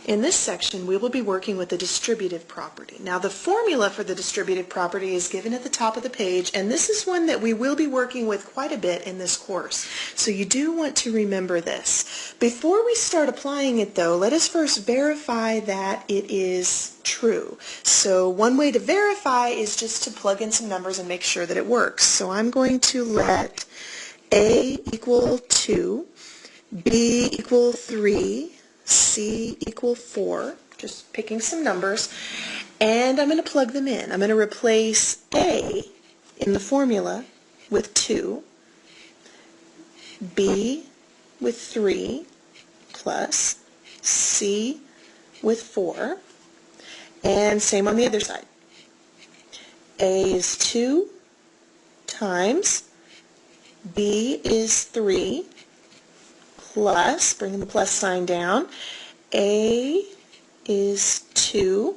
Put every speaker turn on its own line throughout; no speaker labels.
In this section, we will be working with the distributive property. Now, the formula for the distributive property is given at the top of the page, and this is one that we will be working with quite a bit in this course. So you do want to remember this. Before we start applying it, though, let us first verify that it is true. So one way to verify is just to plug in some numbers and make sure that it works. So I'm going to let A equal 2, B equal 3, C equal 4, just picking some numbers, and I'm going to plug them in. I'm going to replace A in the formula with 2, B with 3, plus C with 4, and same on the other side. A is 2 times B is 3 plus, bringing the plus sign down, A is 2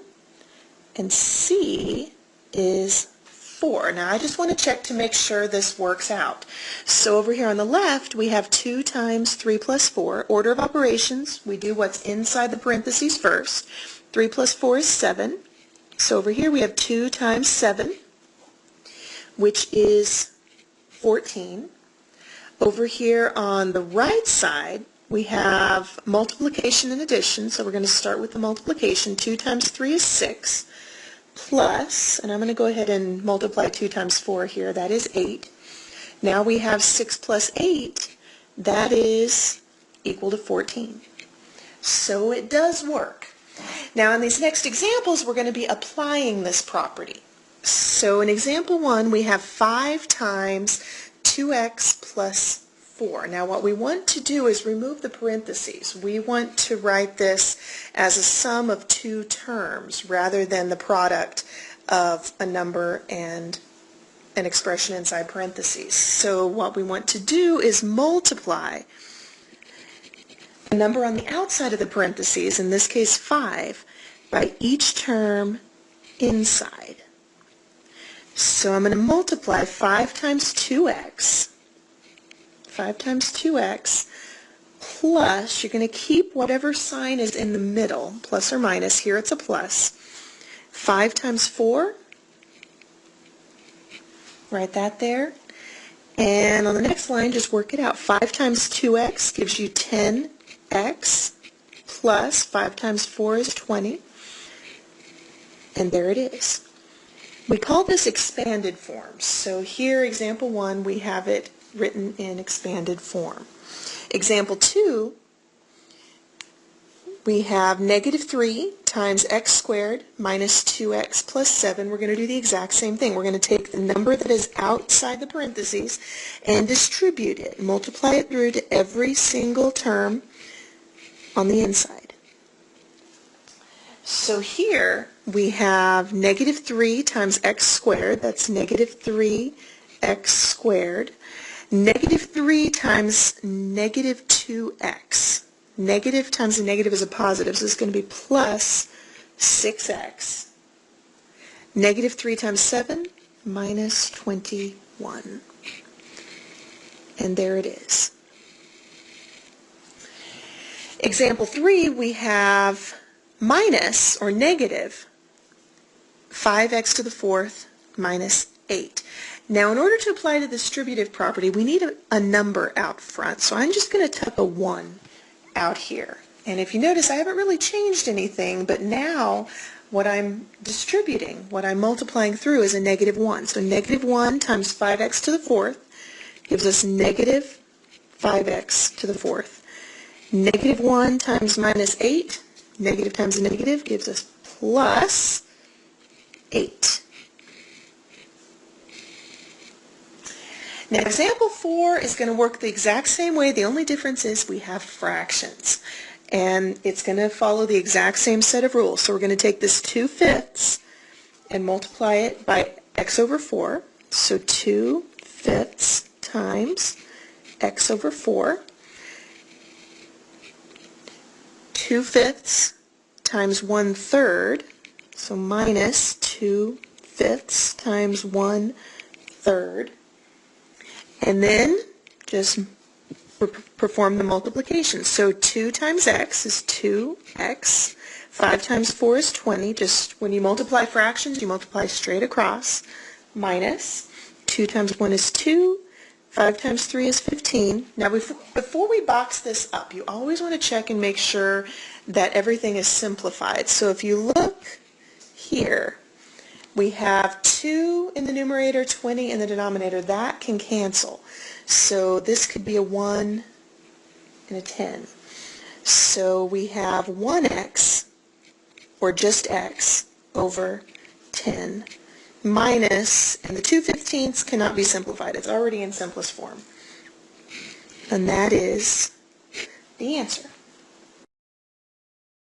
and C is 4. Now I just want to check to make sure this works out. So over here on the left we have 2 times 3 plus 4. Order of operations, we do what's inside the parentheses first. 3 plus 4 is 7. So over here we have 2 times 7, which is 14. Over here on the right side, we have multiplication and addition, so we're going to start with the multiplication. 2 times 3 is 6, plus, and I'm going to go ahead and multiply 2 times 4 here, that is 8. Now we have 6 plus 8, that is equal to 14. So it does work. Now in these next examples, we're going to be applying this property. So in example 1, we have 5 times 2x plus 4. Now what we want to do is remove the parentheses. We want to write this as a sum of 2 terms rather than the product of a number and an expression inside parentheses. So what we want to do is multiply a number on the outside of the parentheses, in this case 5, by each term inside. So I'm going to multiply 5 times 2x, 5 times 2x, plus, you're going to keep whatever sign is in the middle, plus or minus, here it's a plus, 5 times 4, write that there, and on the next line just work it out. 5 times 2x gives you 10x, plus 5 times 4 is 20, and there it is. We call this expanded form. So here, example 1, we have it written in expanded form. Example 2, we have negative 3 times x squared minus 2x plus 7. We're going to do the exact same thing. We're going to take the number that is outside the parentheses and distribute it, multiply it through to every single term on the inside. So here we have negative 3 times x squared, that's negative 3x squared. Negative 3 times negative 2x. Negative times a negative is a positive, so it's going to be plus 6x. Negative 3 times 7, minus 21. And there it is. Example 3, we have minus, or negative, 5x to the 4th minus 8. Now in order to apply the distributive property, we need a number out front. So I'm just going to tuck a 1 out here. And if you notice, I haven't really changed anything, but now what I'm distributing, what I'm multiplying through is a negative 1. So negative 1 times 5x to the 4th gives us negative 5x to the 4th. Negative 1 times minus 8, negative times a negative gives us plus 8. Now example 4 is going to work the exact same way. The only difference is we have fractions. And it's going to follow the exact same set of rules. So we're going to take this 2/5 and multiply it by x over 4. So 2/5 times x over 4. 2/5 times 1/3, so minus 2/5 times 1/3, and then just perform the multiplication. So 2 times x is 2x 5 times 4 is 20. Just when you multiply fractions, you multiply straight across. Minus 2 times 1 is 2. 5 times 3 is 15. Now before we box this up, you always want to check and make sure that everything is simplified. So if you look here, we have 2 in the numerator, 20 in the denominator. That can cancel. So this could be a 1 and a 10. So we have 1x, or just x, over 10 minus, and the 2/15 cannot be simplified. It's already in simplest form. And that is the answer.